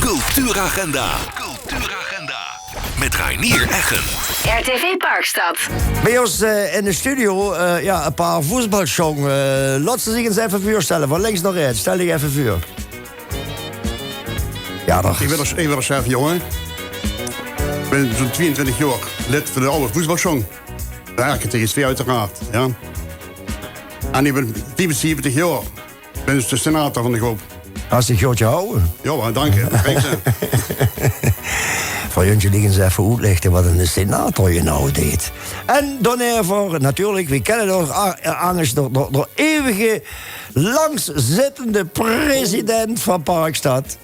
Cultuuragenda. Met Reinier Eggen. RTV Parkstad. Bij ons in de studio een paar voetbalsong. Laat ze zich eens even voorstellen. Van links naar rechts. Stel je even voor. Ja, toch. Ik ben er chef, jongen. Ik ben zo'n 22 jaar lid van de oude voetbalsong. De RKTSV uiteraard, ja. En ik ben 75 jaar. Ik ben dus de senator van de groep. Als je grootje houden. Ja, maar dank je. Voor jullie eens even uitleggen wat een senator je nou deed. En dan even, natuurlijk, we kennen nog Angers, de eeuwige langzittende president van Parkstad.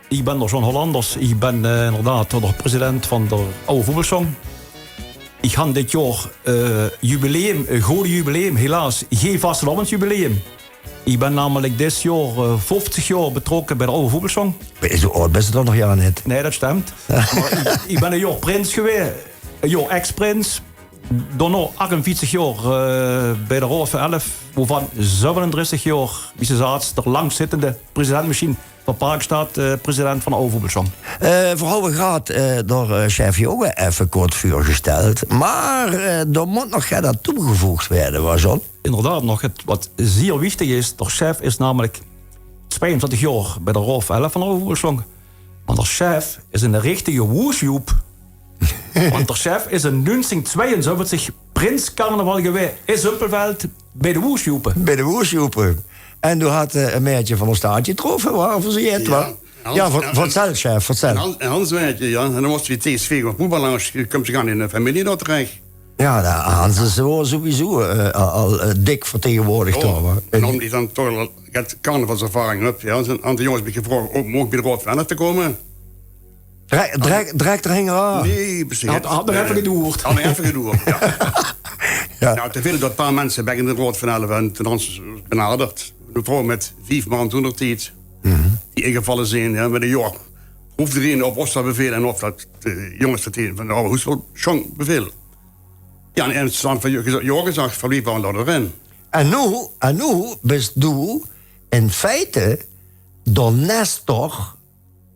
Ik ben door John Hollanders. Ik ben inderdaad de president van de oude voetbalsong. Ik ga dit jaar jubileum, een groot jubileum, helaas geen vastelavondjubileum. Ik ben namelijk dit jaar 50 jaar betrokken bij de oude voetbalsong. Zo oud best dan nog jaar net. Nee, dat stemt. Maar ik ben een jaar prins geweest, een jaar ex-prins. Daarna 48 jaar bij de Raad van 11, waarvan 37 jaar wie ze zaten, de langzittende president misschien van Parkstad, president van de oude voetbalsong. Vooral gaat door chef Jonge even kort voorgesteld. Maar er moet nog dat toegevoegd werden, was John? Inderdaad, nog wat zeer wichtig is, de chef is namelijk 22 jaar bij de Raad van 11 van de oude voetbalsong. Maar de chef is een richtige woesjoep. Want de chef is in 1972 prins carnaval geweest in Zuppelveld bij de woesjoepen. Bij de woesjoepen. En toen had een meisje van een staatje getroffen, waarvoor ze het was. Ja, vertel, chef, vertel. En Hans weet je, ja. En dan moest je TSV gaan voetballen, als je komt gaan in een familie dat terecht. Ja, Hans is sowieso al dik vertegenwoordigd. En dan is dan toch carnavalservaring op. Ja. En de jongens heb ik gevraagd, mocht bij de Raad van 11 te komen? Direct er hingen aan. Nee, precies. Had nog even gedoerd. Had nog even gedoerd, ja. Ja. Nou, te veel dat een paar mensen bij de Raad van 11 en ten ons benaderd. Een vrouw met 5 maanden toen tijd. Die ingevallen zijn, ja, met een jaar. Hoeft er een op Oosterbevel en of dat de jongens van de oude voetbalsong bevel. Ja, en het stand van Jorgen zag, van wie waren dat erin? En nu bent u in feite de Nestor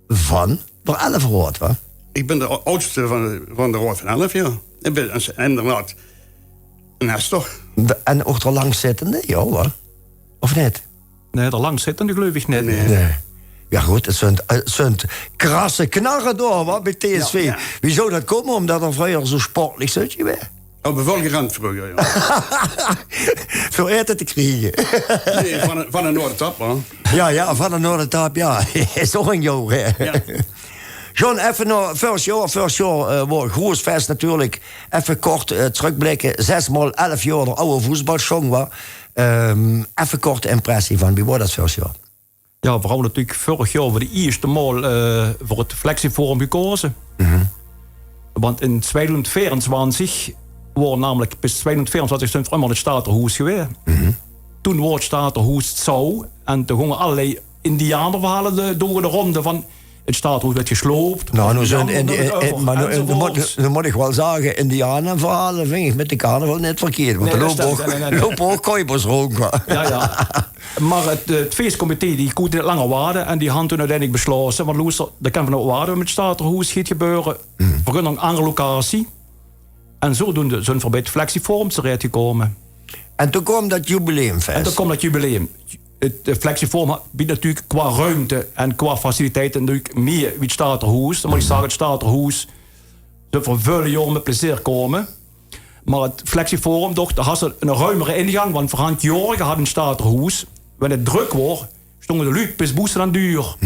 van de 11 Raad, wa? Ik ben de oudste van de Raad van 11, ja. Ik ben inderdaad een Nestor. En ook de langzittende, ja, wa? Of niet? Nee, de langzittende geloof ik niet. Nee. Ja goed, het zijn krasse knarren door, wat, bij TSV. Ja. Wie zou dat komen, omdat er vroeger zo sportelijk zit je weer? Oh, bevel gerend vroeger, ja. Veel eten te krijgen. Nee, van een Noordtap, man. Ja, van een Noordtap, ja. Is toch een jongen, hè? Ja. John, even nog, first jaar, Groesfest natuurlijk. Even kort terugblikken. 6x11 jaar de oude voetbalsong, wa. Even korte impressie van, wie wordt dat first jaar? Ja, vooral natuurlijk vorig jaar voor de eerste maal voor het Flexieforum gekozen. Want in 2024 wordt namelijk bis 2024 stond voor allemaal het Staterhoes geweest. Toen wordt het Staterhoes zo en toen gingen allerlei indianerverhalen door de ronde van het Staterhoes werd gesloopt. Nou, nu moet ik wel zeggen, indianenverhalen vind ik met de carnaval net verkeerd. Want er lopen ook kooipers rond. Ja. Maar het feestcomité die kon het langer wachten en die had toen uiteindelijk besloten, want luister, dat kan van ook wachten met het Staterhoes schiet gebeuren. We gaan naar een andere locatie. En zodoende zijn we bij het Flexieforum terecht gekomen. En toen kwam dat jubileumfest. Het Flexieforum biedt natuurlijk qua ruimte en qua faciliteiten natuurlijk meer wie het Staterhoes. Dan moet ik zeggen, het Staterhoes ze voor vele jaren met plezier komen. Maar het Flexieforum toch, daar had ze een ruimere ingang, want voor Jorgen had een Staterhoes. Wanneer het druk wordt, stonden de Luc bis boesten aan duur.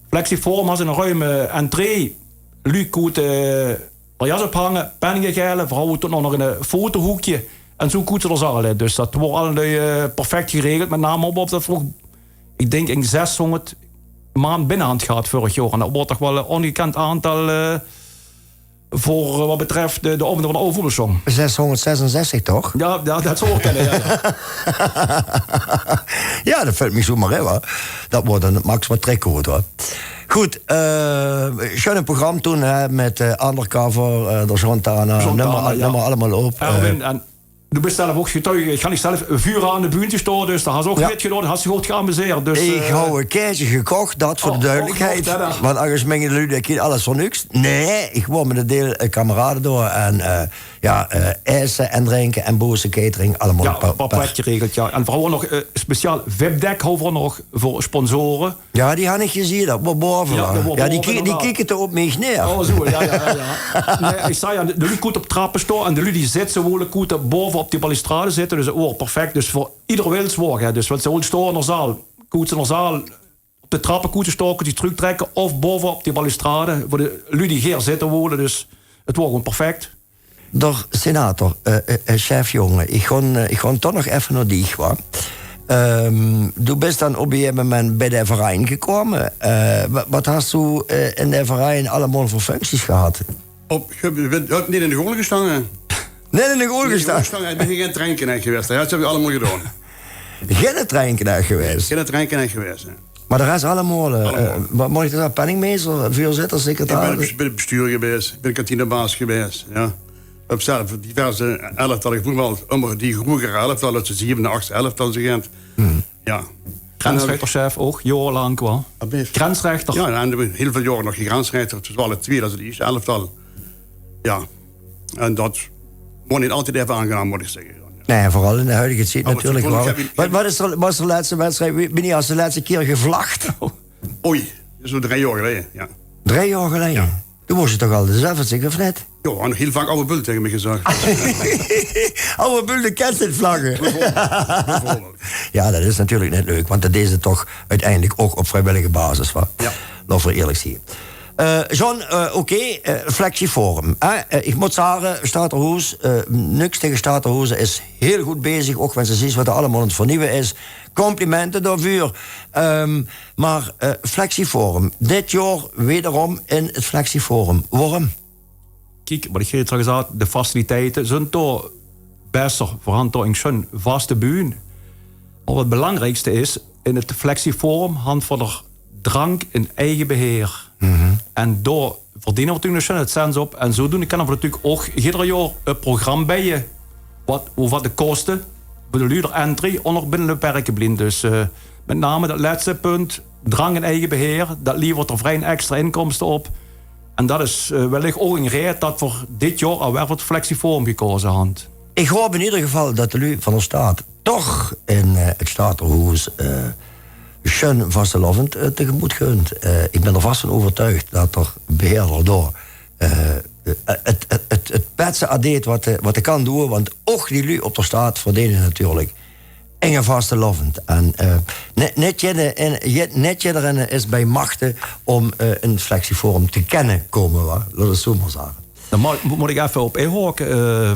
Flexieforum had een ruime entree. Luc kon er jas ophangen, penningen geilen, vrouwen tot nog een fotohoekje. En zo koet ze er alle. Dus dat wordt allemaal perfect geregeld. Met name op dat vroeg, ik denk in 600 maanden binnenhand gaat vorig jaar. En dat wordt toch wel een ongekend aantal voor wat betreft de opname van de oude voetbalsong. 666 toch? Ja, dat zou ook kennen. Ja, dat valt me zo maar hè. Dat wordt een max wat trekkoord hoor. Goed, schöne programma toen met Undercover, de Zontana, nummer allemaal op. Erwin en Du bent zelf ook getuige. Ik ga niet zelf vuur aan de buurt staan, dus daar had ze ook niet gedaan. Had ze goed geamuseerd. Dus, ik hou een keertje gekocht, dat voor de duidelijkheid. Want als mengen jullie dat alles voor niks. Nee, ik word met een deel kameraden door. En ijsen en drinken en boze catering. Allemaal een paar plekje regelt, ja. En vooral nog speciaal VIP-deck houden we nog voor sponsoren. Ja, die had ik gezien, dat wordt boven. Ja, die kijken er op mij neer. Oh, zo, ja. Nee, ik zei ja, de lui goed op trappen staan en de lui die zitten gewoon goed boven op die balustrade zitten. Dus perfect. Dus voor ieder wilswoog. Dus wat ze willen staan in de zaal, goed in de zaal op de trappen goed stoken, die terugtrekken of boven op die balustrade. Voor de lui die hier zitten wonen. Dus het wordt gewoon perfect. Door senator, chef jongen, ik ga toch nog even naar die gewoon. Du bent dan op een gegeven moment bij de verein gekomen. Wat hast du in de verein allemaal voor functies gehad? Je hebt niet in de goal gestaan. Net in de goal gestaan? Ik ben geen treinknecht geweest. Ja, dat heb je allemaal gedaan. Geen treinknecht geweest? Geen treinknecht geweest, hè. Maar de rest allemaal. Wat mocht je dat? Penningmeester, voorzitter, secretaris? Ik ben het bestuur geweest. Ik ben kantinebaas geweest, ja. Ik heb zelf diverse elftallen voetbal, die vroeger elftal, uit de 7e, 8e elftal zijn. Ja. Grensrechterchef ook, jarenlang wel. Grensrechter. Ja, en heel veel jaren nog geen grensrechter. Het was wel het tweede, dat is het eerste elftal. Ja. En dat wordt niet altijd even aangenaam, moet ik zeggen. Nee, vooral in de huidige tijd natuurlijk wel. Wat was de laatste wedstrijd? Ben je als de laatste keer gevlacht? Oei, dat is zo 3 jaar geleden, ja. 3 jaar geleden? Ja. Toen was je toch al dezelfde, of net? Ja, en nog heel vaak oude bul tegen me gezegd. Oude bul, de kent het vlaggen. Ja, dat is natuurlijk net leuk, want dat is het toch uiteindelijk ook op vrijwillige basis. Ja. Laten we eerlijk zien. John, Flexieforum. Ik moet zeggen, Staterhoes, niks tegen Staterhoes is heel goed bezig. Ook als ze zien wat er allemaal aan het vernieuwen is. Complimenten daarvoor. Maar Flexieforum, dit jaar wederom in het Flexieforum. Waarom? Kijk, wat ik eerder al gezegd, de faciliteiten zijn toch beter voorhanden in zo'n vaste buurt. Maar wat het belangrijkste is, in het Flexieforum hand van de drank in eigen beheer. En door verdienen we natuurlijk het cent op. En zodoende kunnen we natuurlijk ook ieder jaar een programma bij je. Wat de kosten, de luider entry, onder binnen de perken blind. Dus met name dat laatste punt, drank in eigen beheer, dat levert er vrij extra inkomsten op. En dat is wellicht ook een reden dat voor dit jaar alweer voor het Flexieforum gekozen hand. Ik hoop in ieder geval dat de lui van de staat toch in het Staterhoes schön vastelovend tegemoet gunt. Ik ben er vast van overtuigd dat er beheerder door het beste adeet wat hij kan doen. Want ook die lui op de staat verdienen natuurlijk enge vastelovend. En net erin is bij machten om een Flexieforum te kennen komen. Laat het zo maar zeggen. Dan moet ik even op inhaken.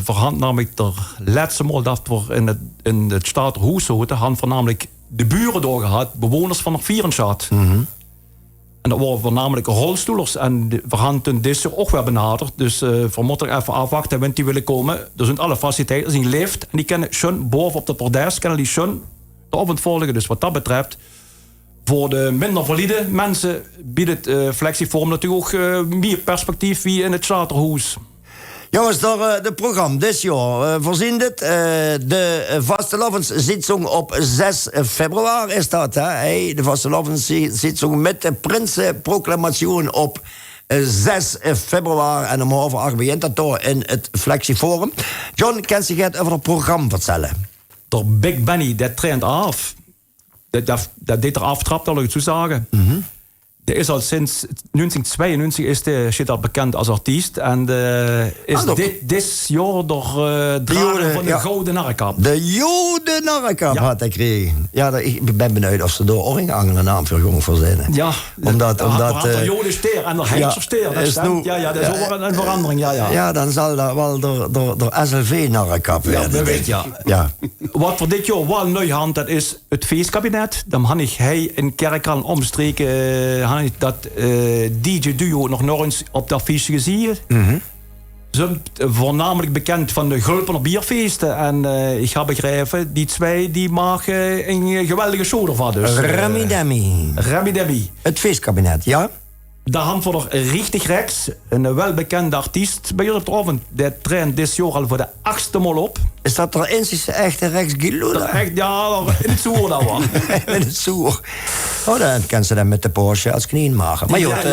Verhand namelijk de laatste maal dat we in het Staterhoes zaten, hand voornamelijk de buren doorgehad, bewoners van de Vierenstad. En dat waren voornamelijk rolstoelers. En verhand is ook wel benaderd. Dus we moeten even afwachten, want die willen komen. Er zijn alle faciliteiten, er is een lift. En die kunnen schon boven op de bordes, kunnen die schon de avond volgen. Dus wat dat betreft, voor de minder valide mensen biedt het Flexieforum natuurlijk ook meer perspectief wie in het Staterhoes. Jongens, de programma dit jaar voorzien dit. De vastelovendszitting op 6 februari is dat. Hè? De vastelovendszitting met de Prinsenproclamatie op 6 februari. En om 7:30 begint dat door in het Flexieforum. John, kan je het over het programma vertellen? De Big Benny, dat traint af. Dat deed er aftrapt, al ik zo zeggen. Er is al sinds 1992 is de shit al bekend als artiest. En is dit jaar door drager van de Gouden Narrekap. De Gouden Narrekap had ik gekregen. Ja, ik ben benieuwd of ze door Oringangel een naam voor jong verzinnen. Ja, omdat de Joden steer en de Heidser steer. Dat stemt. Ja, dat is ook een verandering. Ja, dan zal dat wel door SLV Narrekap werden. Ja, dat weet je. Ja. Wat voor dit jaar wel nieuw hand, dat is het feestkabinet. Dan had hij in Kerkraan omstreken dat DJ Duo nog eens op de affiche gezien. Ze zijn voornamelijk bekend van de Gulpener bierfeesten. En ik heb begrepen, die twee die maken een geweldige show ervan. Dus, Remy Demi. Remy Demi. Het feestkabinet, ja? Daar hebben we er richtig rechts, een welbekende artiest bij jullie op de avond. Die traint dit jaar al voor de 8e maal op. Is dat er eens echte rechts Gilula? Echt, ja, in het zoer dan wel. In het zoer. Oh, dan kan ze dan met de Porsche als knieën maken. Maar joh,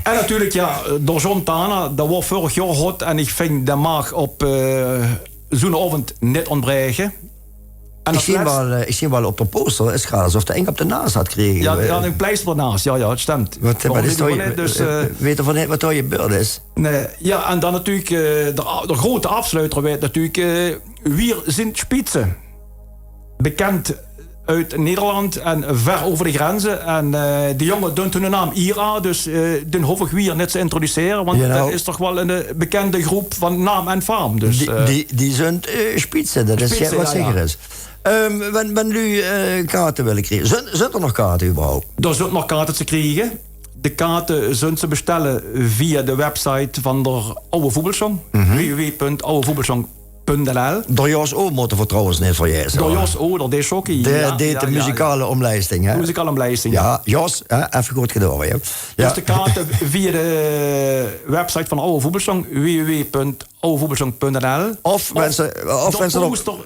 En natuurlijk, ja, door John Tana, dat was vorig jaar hot. En ik vind, dat mag op zo'n avond niet ontbreken. En ik zie wel op de poster, het gaat alsof de eng op de naast had gekregen. Ja, een pleister ernaast, ja, het stemt. Wat is toch weet je van net wat er je beurt is? Nee, ja, en dan natuurlijk, de grote afsluiter werd natuurlijk Wir sind Spitze. Bekend uit Nederland en ver over de grenzen. En die jongen doet hun naam Ira, dus die hoef ik weer net te introduceren. Want dat is toch wel een bekende groep van naam en faam. Dus, die zijn Spitze, dat is wat zeker is. Wanneer nu kaarten willen krijgen, zijn er nog kaarten überhaupt? Er zijn nog kaarten te krijgen. De kaarten zullen ze bestellen via de website van de Oude Voetbalsong. www.oudevoetbalsong.nl. Door Jos O moeten we trouwens niet voor jij. Door Jos O, dat is ook. De muzikale omlijsting, hè? De muzikale omlijsting. Ja, Jos, even goed gedaan, hè? Ja. Dus de kaarten via de website van Oude Voetbalsong, www.oudevoetbalsong.nl. Of mensen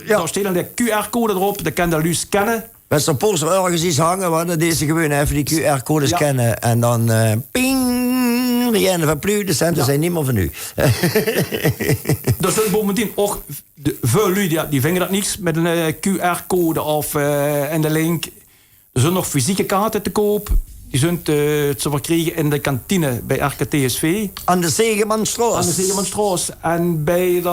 daar stelen de QR-code erop, dat kan de Luus kennen. Als er poster ergens iets hangen, want dan deze gewoon even die QR-code scannen en dan ping, Rienne van Plu, de centen zijn niet meer van u. Er zijn bovendien ook veel lui die vinden dat niks met een QR-code of en de link. Er zijn nog fysieke kaarten te koop. Die zijn te verkrijgen in de kantine bij RKTSV. Aan de Zegemanstraat. Aan de Zegemanstraat. En bij de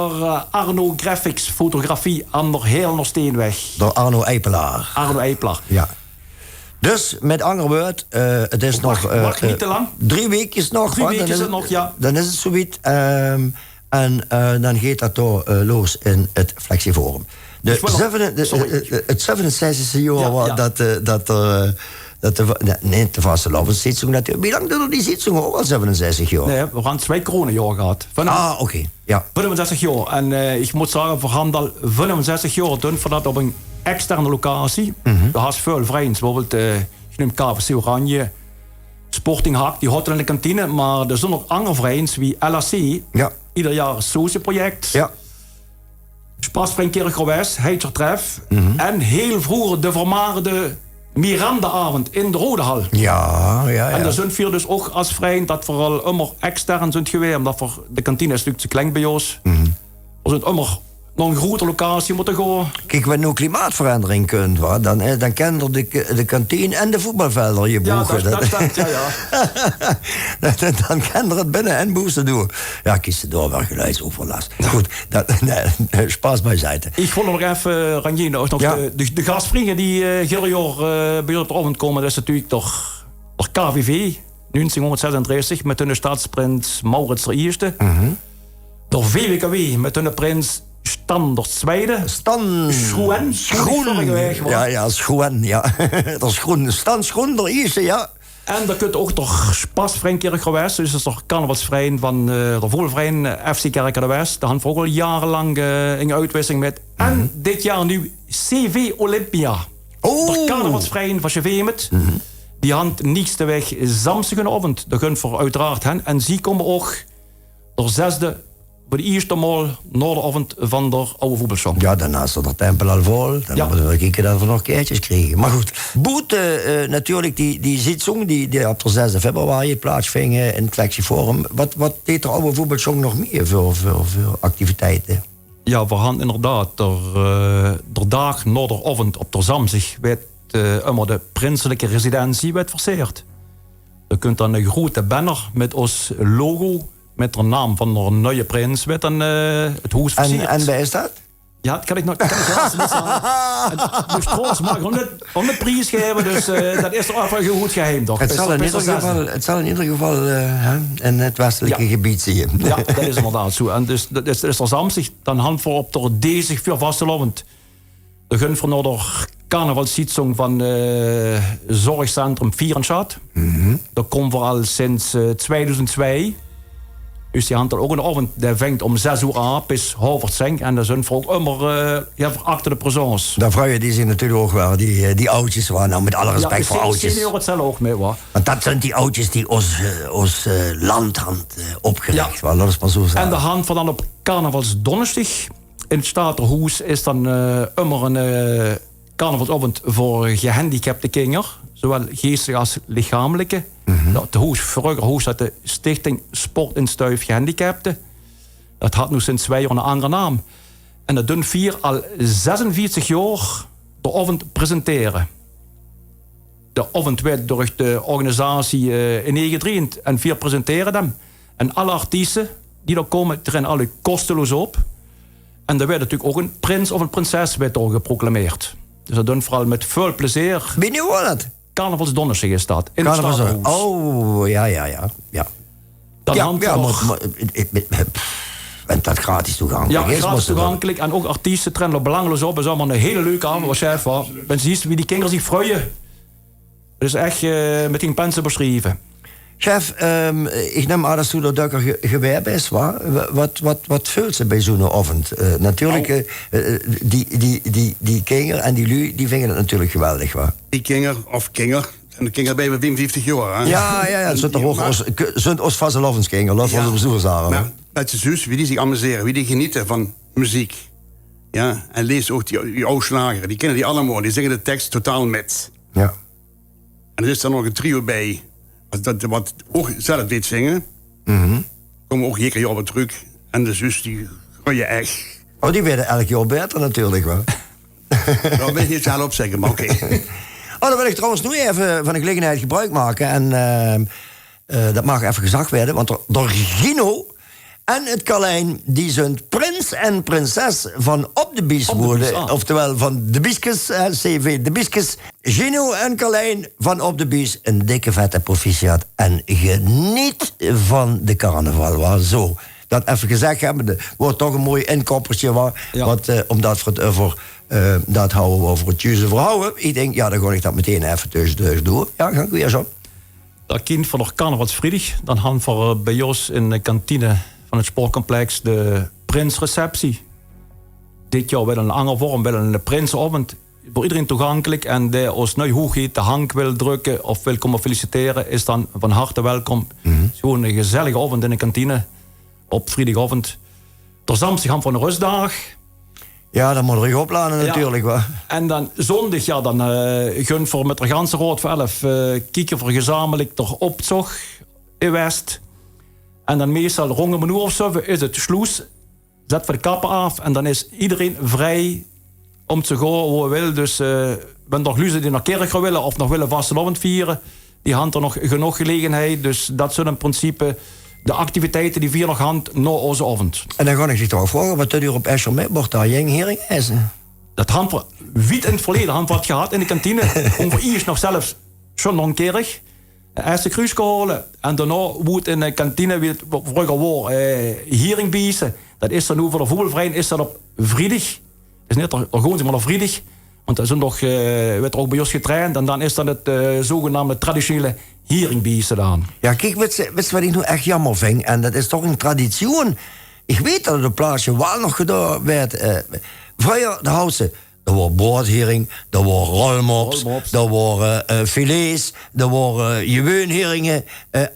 Arno Graphics fotografie aan de Heelnersteenweg. Door Arno Eipelaar. Arno Eipelaar. Ja. Dus, met andere woord, het is nog... Wacht niet te lang. 3 weekjes nog. 3 weken is het nog, ja. Dan is het zoiets. En dan gaat dat door los in het Flexieforum. Het 67e jaar dat de vaste lovenszitsing natuurlijk. Wie lang duurde die zitsing ook al 67 jaar? Nee, we gaan 2 coronajaar gehad. Oké. Ja. 65 jaar. En ik moet zeggen, we gaan al 65 jaar doen voor dat op een externe locatie. Daar has veel vrienden. Bijvoorbeeld, ik neem KVC Oranje, Sporting Hak, die houden in de kantine. Maar er zijn ook andere vrienden, wie LAC. Ja. Ieder jaar een socieproject. Ja. Spaasvereniging Kerkgewest, Heidsertref. En heel vroeger de vermaarde Miranda-avond in de Rode Hal. Ja. En daar zijn we dus ook als vriend dat vooral immer extern zijn geweest, omdat voor de kantine is natuurlijk te klein bij ons. We zijn immer naar een grote locatie moeten gaan. Kijk, wat nu klimaatverandering kunt, dan kennen de kantine en de voetbalvelden je boeken. Ja, dat staat, ja. Dan kan er het binnen en boosten doen. Ja, kies ze door wel geluidsoverlast. Goed, spaas bijzijde. Ik vond nog even, Ranjien, nog de gastvrienden die Giljoor bij jullie op de avond komen, dat is natuurlijk toch KVV, 1936, met hun staatsprins Maurits de Eerste. Door VWKW met hun prins Standard Tweede. Schoen. Ja, Schoen, ja. Dat is groen. Schoen, de eerste, ja. En daar kunt ook toch Spaasvereniging Kerkgewest, dus dat is toch carnavalsvereniging van de voetbalvereniging FC Kerkgewest. Daar hadden we ook al jarenlang een uitwisseling met. En dit jaar nu CV Olympia. De carnavalsvereniging van Chevemet. Die had niets te weg Samsungavond. Dat gunt voor uiteraard hen. En ze komen ook door 6e voor de eerste maal na de avond van de Oude Voetbalsong. Ja, daarna is er de tempel al vol. Dan moeten we kijken dat we nog keertjes krijgen. Maar goed, natuurlijk die zitsong die op de 6 februari plaatsving in het Flexieforum. Wat deed de Oude Voetbalsong nog meer voor activiteiten? Ja, we gaan inderdaad de dag na de avond op de Samzig werd de prinselijke residentie werd verseerd. Je kunt dan een grote banner met ons logo, met de naam van de nieuwe prins, met dan het huis versierd. En waar is dat? Ja, dat kan ik niet zeggen. Dus trouwens mag ik om de prijs geven, dus dat is toch even goed geheim, toch? Het zal in ieder geval in het westelijke gebied zien. Ja, dat is inderdaad zo. En dus dat is er Samzig, dan hand voor op de deze voor vastelovend. De gun voor de carnavalszitsong van Zorgcentrum Vierenschat. Dat komt voor al sinds 2002. Dus die hand er ook een avond, die vangt om 6 uur aan, bis half 10. En dat zijn ook immer verachte persoons. Dan vraag je die zich natuurlijk ook wel, die oudjes, waar nou met alle respect voor oudjes. Ja, het zelf ook mee, hoor. Want dat zijn die oudjes die ons land hadden opgericht, ja. Dat is maar zo zeggen. En de hand van dan op carnavalsdonderdag in het Staterhuis is dan immer een carnavalsavond voor gehandicapte kinderen. Zowel geestelijk als lichamelijke. Het huis, vroeger huis had de Stichting Sport en Stuif Gehandicapten. Dat had nu sinds 2 jaar een andere naam. En dat doen 4 al 46 jaar de avond presenteren. De avond werd door de organisatie ingetraind en 4 presenteren hem. En alle artiesten die er komen, trainen alle kosteloos op. En er werd natuurlijk ook een prins of een prinses werd door geproclameerd. Dus dat doen vooral met veel plezier. Weet je hoe dat? Carnavalsdonderdag is dat. In het Staterhuis. Oh, ja. Dan hangt er nog... En dat gratis toegankelijk ja, is. gratis toegankelijk. En ook artiesten trainen er belangloos op. Dat is allemaal een hele leuke avond. Wat chef was. Men ziet wie die kinderen zich freuen. Dat is echt met 10 pensen beschreven. Chef, ik neem aan dat u dat er gewerkt is, waar? Wat vult ze bij zo'n avond? Natuurlijk, die kinderen en die lui, die vinden het natuurlijk geweldig, waar? Die kinderen, of kinger, en de kinderen bij 55 jaar, hè? Ja, het zijn toch ook ons vaste lovendskinderen, laten we ons bezoekers aan. Maar met zijn zus, wie die zich amuseren, wie die genieten van muziek. Ja, en lees ook die oude slageren, die kennen die allemaal, die zingen de tekst totaal met. Ja. En er is dan nog een trio bij, wat ook zelf weet zingen. Komen ook hier op terug. En de zus, die groeien echt. Oh, die werden elk jaar beter natuurlijk, wel. Dat wil ik niet zelf opzeggen, maar oké. Oh, dan wil ik trouwens nu even van de gelegenheid gebruik maken. En dat mag even gezegd werden, want door Gino en het Carlijn, die zijn prins en prinses van Op de Bies worden. Oftewel van de Bieskes, CV de Bieskes. Gino en Carlijn van Op de Bies, een dikke vette proficiat. En geniet van de carnaval, waar zo. Dat even gezegd hebben, wordt toch een mooi inkoppertje, waar. Ja. Omdat dat houden we over het juiste verhouden. Ik denk, ja, dan ga ik dat meteen even tussen door. Ja, ga ik weer zo. Dat kind van de carnavalsvrijdag, dan gaan we bij ons in de kantine van het sportcomplex de prinsreceptie. Dit jaar wel een andere vorm, wel een prinsavond. Voor iedereen toegankelijk. En de als nu hoogheid de hand wil drukken of wil komen feliciteren, is dan van harte welkom. Het is gewoon een gezellige avond in de kantine. Op vrijdagavond. Ter Samstag gaan we van een rustdag. Ja, dan moet er opladen natuurlijk. Ja. En dan zondag, ja, dan gun voor met de ganse Rood voor 11 kijken voor gezamenlijk ter opzog in West. En dan meestal rond een uur of zo is het sluis. Zet voor de kappen af en dan is iedereen vrij om te gaan hoe hij wil. Dus ben nog luizen die naar kerk gaan willen of nog willen vastelavond vieren. Die hebben er nog genoeg gelegenheid. Dus dat zijn in principe de activiteiten die vier nog hand na onze avond. En dan ga ik zich toch vragen, wat doet u op Escher mee? Wordt daar geen hering essen? Dat hand we wiet in het verleden hand wat gehad in de kantine. Om voor iets nog zelfs schon nog een keer eerste kruis geholen. En daarna wordt in de kantine weer vroeger war hering biezen. Dat is dan nu voor de voetbalvereniging is dat op vrijdag. Dat is niet er gewoon maar op vrijdag. Want dat is nog werd er ook bij ons getraind. En dan is dat het zogenaamde traditionele heringbiezen dan. Ja, kijk, weet je wat ik nu echt jammer vind? En dat is toch een traditie. Ik weet dat het op plaatsje wel nog gedaan werd. Vroeger, de houten. Er waren broodhering, er waren rolmops, er waren filets, er waren jeweunheringen.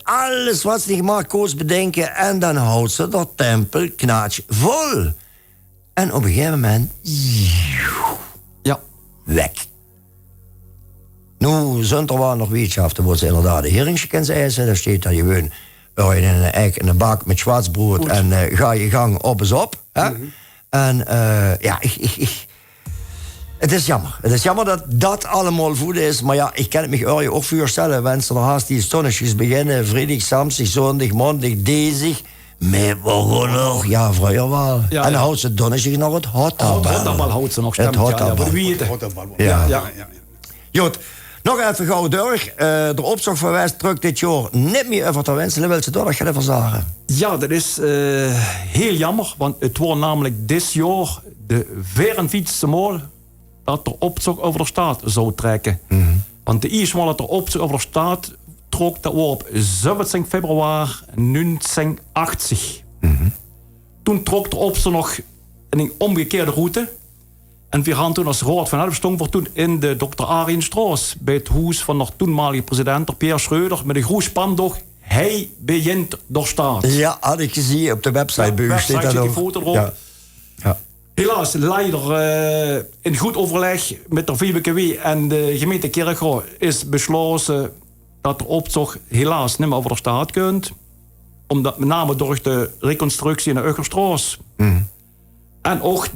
Alles wat ze niet maar koos bedenken. En dan houdt ze dat tempel knaatje vol. En op een gegeven moment... Ja. Weg. Nu zijn er wel nog weetschaften, wordt ze inderdaad de heringsje kan eisen. Daar staat dat jeweun in een eik in een bak met zwartsbrood. En ga je gang op eens op. Hè? En ja, het is jammer. Het is jammer dat dat allemaal voeden is. Maar ja, ik kan het me ook voorstellen. Wensen er haast die stonnetjes beginnen. Vrijdag, Samstag, Zondag, Maandag, Dinsdag. Met nog, ja, vroeger wel. Ja, en dan houdt ze donnetjes nog het hotdog. Het hotdog houdt ze nog stemt. Ja. Goed, nog even gauw door. De opzog van West drukt dit jaar niet meer over te wensen. Dan wil ze door, dat ga je even zeggen. Ja, dat is heel jammer. Want het wordt namelijk dit jaar de 44e maal dat de opzog over de staat zou trekken. Want de eerste maal dat de opzog over de staat trok, dat was op 17 februari 1980. Toen trok de opstand nog een omgekeerde route. En we gaan toen als Raad van Elf stonden we toen in de Dr. Arienstraat bij het huis van de toenmalige president Pierre Schreuder met een groot spandoog. Hij begint door staat. Ja, had ik gezien op de website. Ja, website zit die foto erop. Ja. Ja. Helaas, leider in goed overleg met de VWKW en de gemeente Kerkrade is besloten dat de optocht helaas niet meer over de staat kunt. Omdat met name door de reconstructie in de Uggerstraat. En ook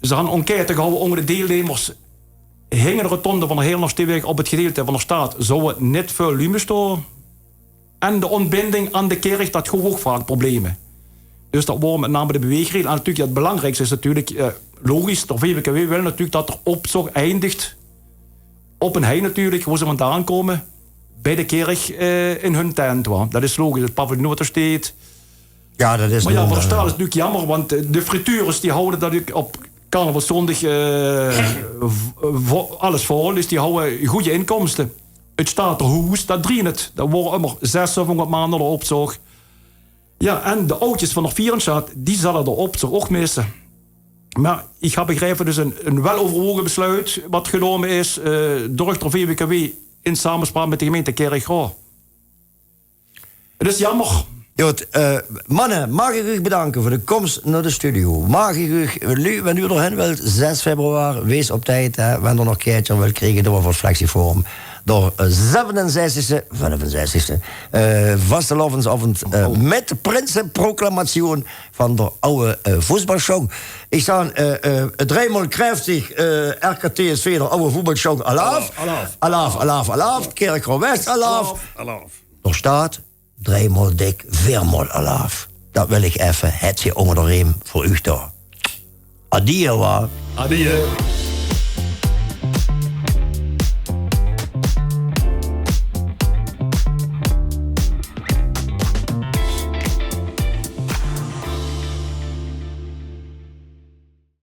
ze hadden enquête gehouden onder de deelnemers. Hingen de rotonde van de hele Steenweg op het gedeelte van de staat zou het niet veel lumen staan. En de ontbinding aan de kerk, dat gewoon ook vaak problemen. Dus dat waren met name de beweegreden. En natuurlijk, het belangrijkste is natuurlijk, logisch, de VWKW wil natuurlijk dat er optocht eindigt. Op een hei natuurlijk, waar ze vandaan komen, bij de kerk in hun tent. Dat is logisch, het paviljoen er staat. Ja, dat is maar ja, nog, voor de staat is het natuurlijk jammer, want de frituurs die houden dat ik op carnavalszondag alles vol. Dus die houden goede inkomsten. Het Staterhoes, dat drieën het. Dat worden immer 600 maanden de opzorg. Ja, en de oudjes van de Vierenstad, die zullen de opzorg ook missen. Maar ik heb begrepen, dus een weloverwogen besluit wat genomen is door de VWKW in samenspraak met de gemeente Kerkrade. Het is jammer. Goed, mannen, mag ik u bedanken voor de komst naar de studio. Mag ik u, wanneer u erheen wilt, 6 februari, wees op tijd. Wanneer er nog een keertje wilt krijgen door voor Flexieforum. Door 65e vastelovensavond met de Prinsenproclamatie van de oude voetbalshow. Ik sta driemaal krachtig RKTSV, de oude voetbalshow. Alaaf. Kerkrade West, alaaf. Er staat driemaal dik, viermaal alaaf. Dat wil ik even, het je onder de riem voor u daar. Adieu, waar. Adieu.